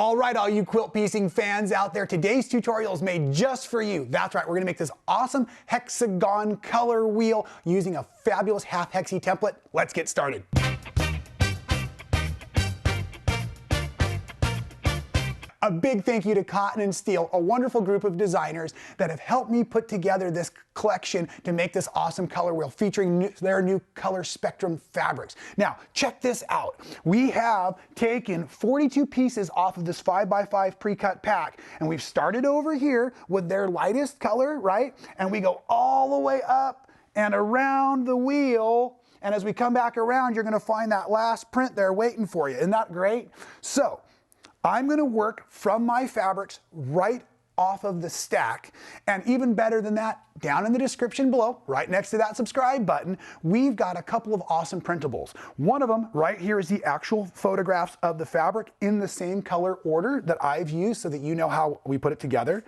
All right, all you quilt piecing fans out there, today's tutorial is made just for you. That's right, we're gonna make this awesome hexagon color wheel using a fabulous half hexi template. Let's get started. A big thank you to Cotton and Steel, a wonderful group of designers that have helped me put together this collection to make this awesome color wheel featuring their new color spectrum fabrics. Now, check this out. We have taken 42 pieces off of this 5x5 pre-cut pack, and we've started over here with their lightest color, right? And we go all the way up and around the wheel. And as we come back around, you're gonna find that last print there waiting for you. Isn't that great? So, I'm gonna work from my fabrics right off of the stack, and even better than that, down in the description below, right next to that subscribe button, we've got a couple of awesome printables. One of them right here is the actual photographs of the fabric in the same color order that I've used so that you know how we put it together.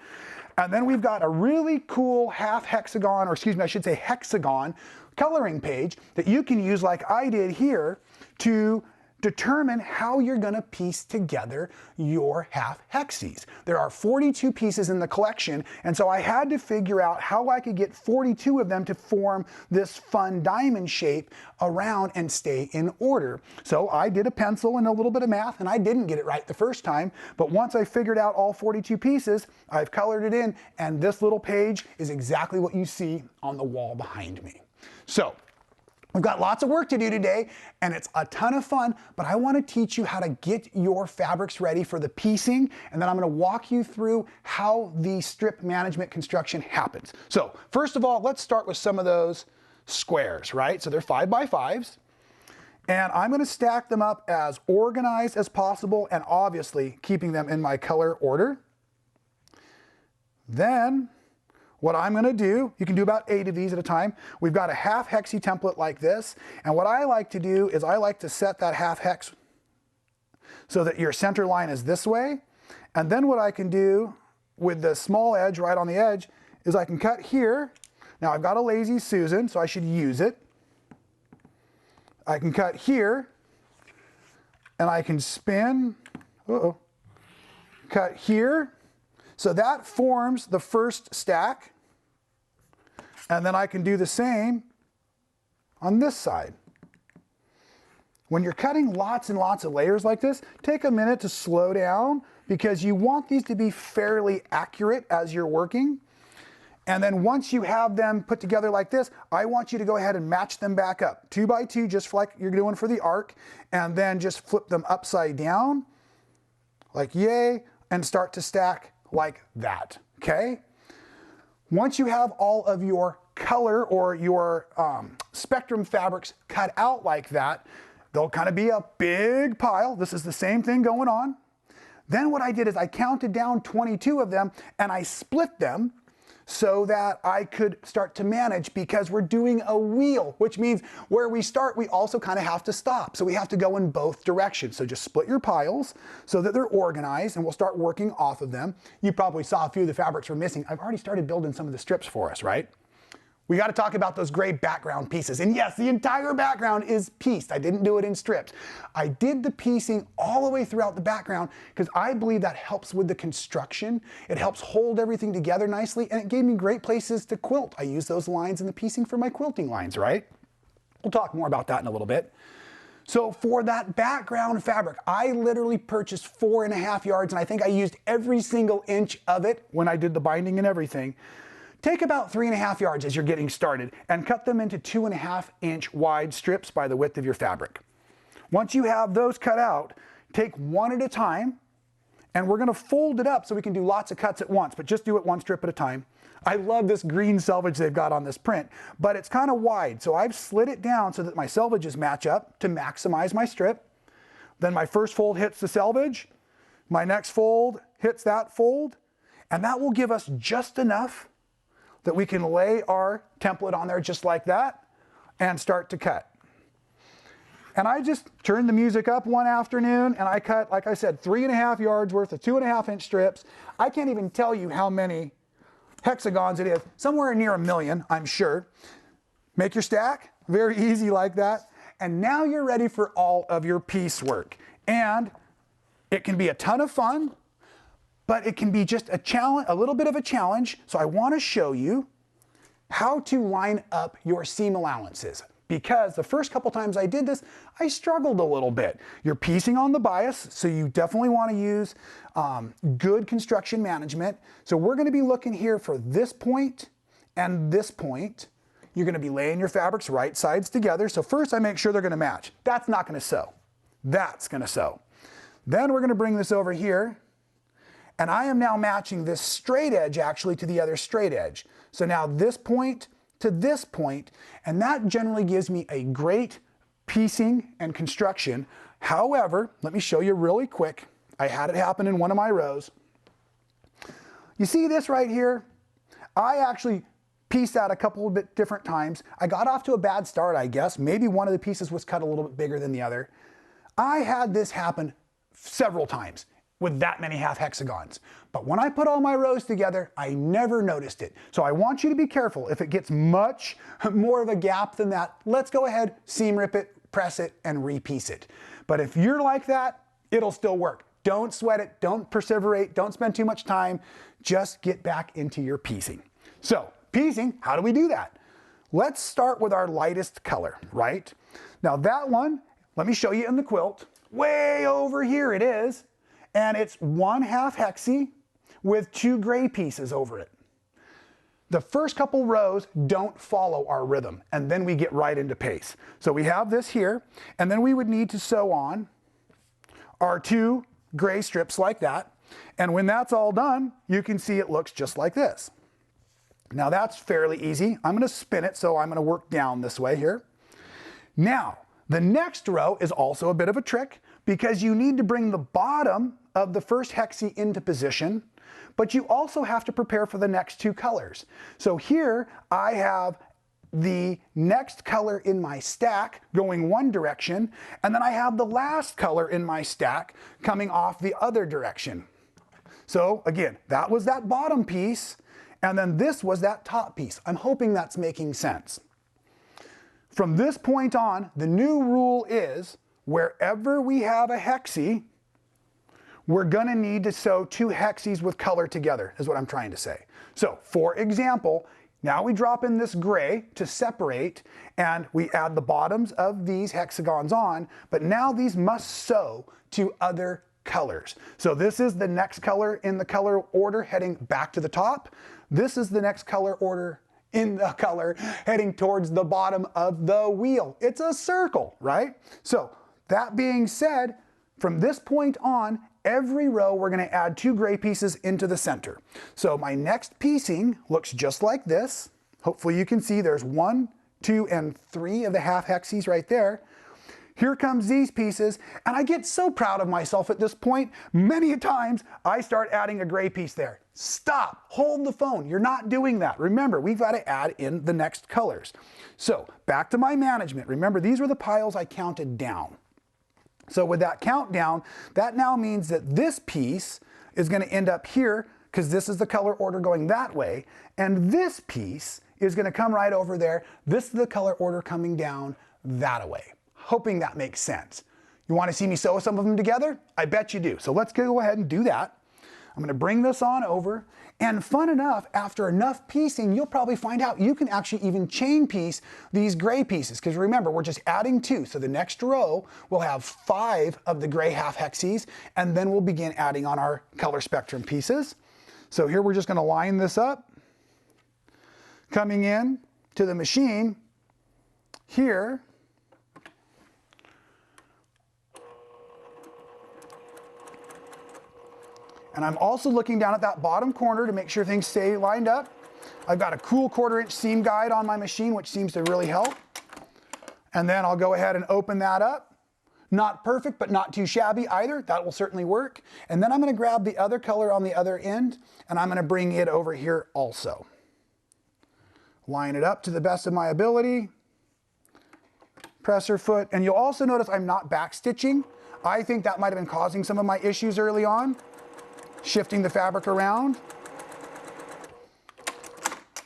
And then we've got a really cool half hexagon, or excuse me, I should say hexagon coloring page that you can use like I did here to determine how you're gonna piece together your half hexis. There are 42 pieces in the collection, and so I had to figure out how I could get 42 of them to form this fun diamond shape around and stay in order. So I did a pencil and a little bit of math, and I didn't get it right the first time, but once I figured out all 42 pieces, I've colored it in, and this little page is exactly what you see on the wall behind me. So, we've got lots of work to do today, and it's a ton of fun, but I want to teach you how to get your fabrics ready for the piecing, and then I'm going to walk you through how the strip management construction happens. So, first of all, let's start with some of those squares, right? So they're 5x5s, and I'm going to stack them up as organized as possible, and obviously keeping them in my color order. Then, what I'm gonna do, you can do about 8 of these at a time. We've got a half hexi template like this, and what I like to do is I like to set that half hex so that your center line is this way, and then what I can do with the small edge right on the edge is I can cut here. Now I've got a Lazy Susan, so I should use it. I can cut here, and I can spin, cut here. So that forms the first stack. And then I can do the same on this side. When you're cutting lots and lots of layers like this, take a minute to slow down because you want these to be fairly accurate as you're working. And then once you have them put together like this, I want you to go ahead and match them back up. 2 by 2, just like you're doing for the arc, and then just flip them upside down, like yay, and start to stack like that, okay? Once you have all of your color or your spectrum fabrics cut out like that, they'll kind of be a big pile. This is the same thing going on. Then what I did is I counted down 22 of them and I split them so that I could start to manage, because we're doing a wheel, which means where we start, we also kind of have to stop. So we have to go in both directions. So just split your piles so that they're organized, and we'll start working off of them. You probably saw a few of the fabrics we're missing. I've already started building some of the strips for us, right? We got to talk about those gray background pieces. And yes, the entire background is pieced. I didn't do it in strips. I did the piecing all the way throughout the background because I believe that helps with the construction. It helps hold everything together nicely, and it gave me great places to quilt. I use those lines in the piecing for my quilting lines, right? We'll talk more about that in a little bit. So for that background fabric, I literally purchased 4.5 yards, and I think I used every single inch of it when I did the binding and everything. Take about 3.5 yards as you're getting started and cut them into 2.5-inch wide strips by the width of your fabric. Once you have those cut out, take one at a time, and we're gonna fold it up so we can do lots of cuts at once, but just do it one strip at a time. I love this green selvage they've got on this print, but it's kind of wide, so I've slid it down so that my selvages match up to maximize my strip. Then my first fold hits the selvage, my next fold hits that fold, and that will give us just enough that we can lay our template on there just like that and start to cut. And I just turned the music up one afternoon and I cut, like I said, 3.5 yards worth of 2.5-inch strips. I can't even tell you how many hexagons it is. Somewhere near 1 million, I'm sure. Make your stack, very easy like that. And now you're ready for all of your piecework. And It can be a ton of fun, but it can be just a challenge, a little bit of a challenge. So I want to show you how to line up your seam allowances. Because the first couple times I did this, I struggled a little bit. You're piecing on the bias, so you definitely want to use good construction management. So we're going to be looking here for this point and this point. You're going to be laying your fabrics right sides together. So first I make sure they're going to match. That's not going to sew. That's going to sew. Then we're going to bring this over here. And I am now matching this straight edge actually to the other straight edge. So now this point to this point, and that generally gives me a great piecing and construction. However, let me show you really quick. I had it happen in one of my rows. You see this right here? I actually pieced that a couple of bit different times. I got off to a bad start, I guess. Maybe one of the pieces was cut a little bit bigger than the other. I had this happen several times with that many half hexagons. But when I put all my rows together, I never noticed it. So I want you to be careful. If it gets much more of a gap than that, let's go ahead, seam rip it, press it, and repiece it. But if you're like that, it'll still work. Don't sweat it, don't perseverate, don't spend too much time. Just get back into your piecing. So, piecing, how do we do that? Let's start with our lightest color, right? Now that one, let me show you in the quilt. Way over here it is. And it's 1/2 hexi with 2 gray pieces over it. The first couple rows don't follow our rhythm, and then we get right into pace. So we have this here, and then we would need to sew on our 2 gray strips like that. And when that's all done, you can see it looks just like this. Now that's fairly easy. I'm going to spin it, so I'm going to work down this way here. Now, the next row is also a bit of a trick because you need to bring the bottom of the first hexi into position, but you also have to prepare for the next 2 colors. So here I have the next color in my stack going one direction, and then I have the last color in my stack coming off the other direction. So again, that was that bottom piece, and then this was that top piece. I'm hoping that's making sense. From this point on, the new rule is wherever we have a hexi, we're going to need to sew 2 hexis with color together, is what I'm trying to say. So, for example, now we drop in this gray to separate, and we add the bottoms of these hexagons on, but now these must sew to other colors. So this is the next color in the color order heading back to the top. This is the next color order in the color heading towards the bottom of the wheel. It's a circle, right? So that being said, from this point on, every row we're going to add 2 gray pieces into the center. So my next piecing looks just like this. Hopefully you can see there's 1, 2, and 3 of the half hexis right there. Here comes these pieces, and I get so proud of myself at this point. Many times I start adding a gray piece there. Stop, hold the phone, you're not doing that. Remember, we've got to add in the next colors. So back to my management. Remember, these were the piles I counted down. So with that countdown, that now means that this piece is going to end up here because this is the color order going that way, and this piece is going to come right over there. This is the color order coming down that way. Hoping that makes sense. You want to see me sew some of them together? I bet you do. So let's go ahead and do that. I'm going to bring this on over, and fun enough, after enough piecing, you'll probably find out you can actually even chain piece these gray pieces, because remember, we're just adding 2. So the next row will have 5 of the gray half hexis, and then we'll begin adding on our color spectrum pieces. So here we're just going to line this up, coming in to the machine here. And I'm also looking down at that bottom corner to make sure things stay lined up. I've got a cool 1/4 inch seam guide on my machine, which seems to really help. And then I'll go ahead and open that up. Not perfect, but not too shabby either. That will certainly work. And then I'm going to grab the other color on the other end, and I'm going to bring it over here also. Line it up to the best of my ability. Presser foot. And you'll also notice I'm not back stitching. I think that might have been causing some of my issues early on. Shifting the fabric around.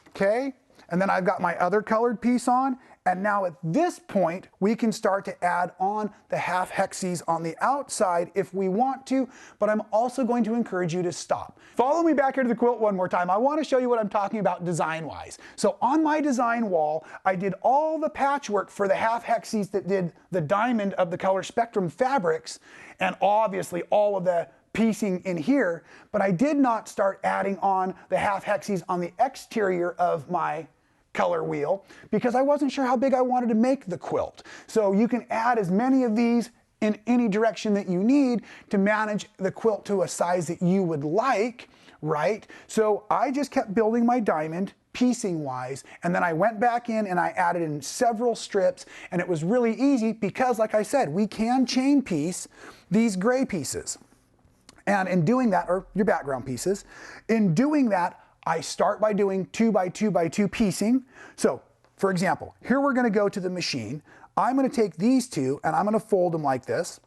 Okay, and then I've got my other colored piece on, And now at this point, we can start to add on the half hexes on the outside if we want to, but I'm also going to encourage you to stop. Follow me back here to the quilt one more time. I want to show you what I'm talking about design-wise. So on my design wall, I did all the patchwork for the half hexes that did the diamond of the color spectrum fabrics, and obviously all of the piecing in here, but I did not start adding on the half hexes on the exterior of my color wheel because I wasn't sure how big I wanted to make the quilt. So you can add as many of these in any direction that you need to manage the quilt to a size that you would like, right? So I just kept building my diamond piecing wise, and then I went back in and I added in several strips, and it was really easy because, like I said, we can chain piece these gray pieces. And in doing that, or your background pieces, in doing that, I start by doing 2 by 2 by 2 piecing. So, for example, here we're gonna go to the machine. I'm gonna take these two and I'm gonna fold them like this.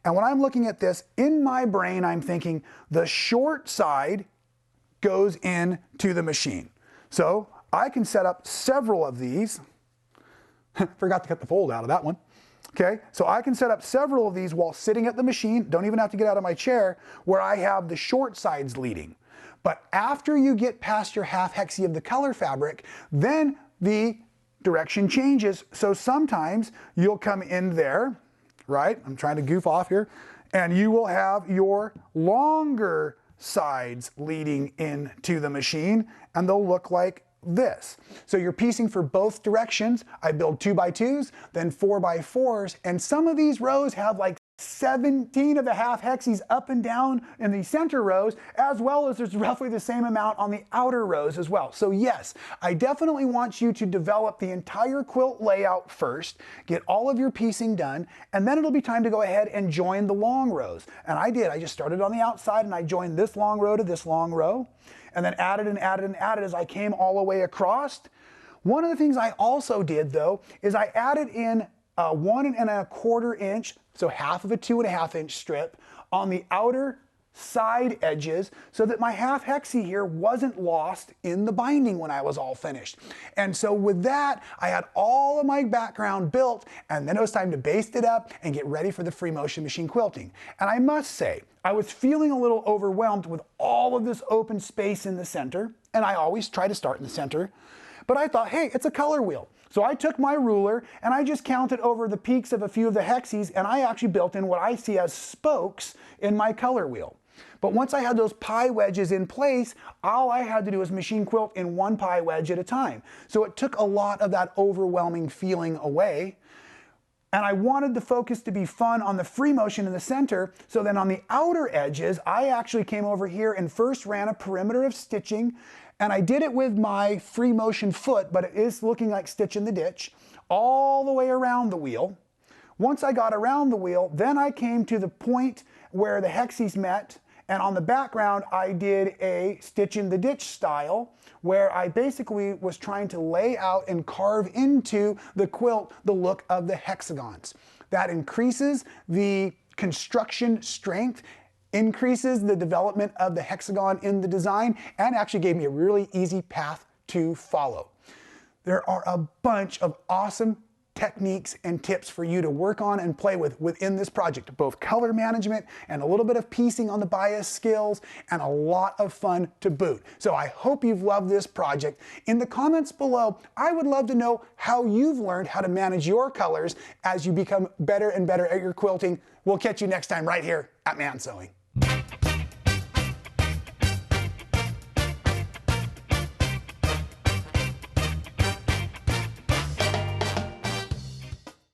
And when I'm looking at this, in my brain, I'm thinking the short side goes into the machine. So I can set up several of these. Forgot to cut the fold out of that one. Okay, so I can set up several of these while sitting at the machine, don't even have to get out of my chair, where I have the short sides leading. But after you get past your half hexie of the color fabric, then the direction changes. So sometimes you'll come in there, right? I'm trying to goof off here. And you will have your longer sides leading into the machine, and they'll look like this. So you're piecing for both directions. I build 2 by 2s, then 4 by 4s, and some of these rows have like 17 of the half hexes up and down in the center rows, as well as there's roughly the same amount on the outer rows as well. So yes, I definitely want you to develop the entire quilt layout first, get all of your piecing done, and then it'll be time to go ahead and join the long rows. And I did. I just started on the outside and I joined this long row to this long row, and then added and added and added as I came all the way across. One of the things I also did though is I added in 1 1/4 inch, so half of a 2 1/2 inch strip on the outer side edges so that my half hexie here wasn't lost in the binding when I was all finished. And so with that, I had all of my background built, and then it was time to baste it up and get ready for the free motion machine quilting. And I must say, I was feeling a little overwhelmed with all of this open space in the center, and I always try to start in the center, but I thought, hey, it's a color wheel. So I took my ruler and I just counted over the peaks of a few of the hexes, and I actually built in what I see as spokes in my color wheel. But once I had those pie wedges in place, all I had to do was machine quilt in 1 pie wedge at a time. So it took a lot of that overwhelming feeling away. And I wanted the focus to be fun on the free motion in the center, so then on the outer edges, I actually came over here and first ran a perimeter of stitching, and I did it with my free motion foot, but it is looking like Stitch in the Ditch, all the way around the wheel. Once I got around the wheel, then I came to the point where the hexes met, and on the background, I did a Stitch in the Ditch style, where I basically was trying to lay out and carve into the quilt the look of the hexagons. That increases the construction strength, increases the development of the hexagon in the design, and actually gave me a really easy path to follow. There are a bunch of awesome techniques and tips for you to work on and play with within this project, both color management and a little bit of piecing on the bias skills, and a lot of fun to boot. So I hope you've loved this project. In the comments below, I would love to know how you've learned how to manage your colors as you become better and better at your quilting. We'll catch you next time right here at Man Sewing.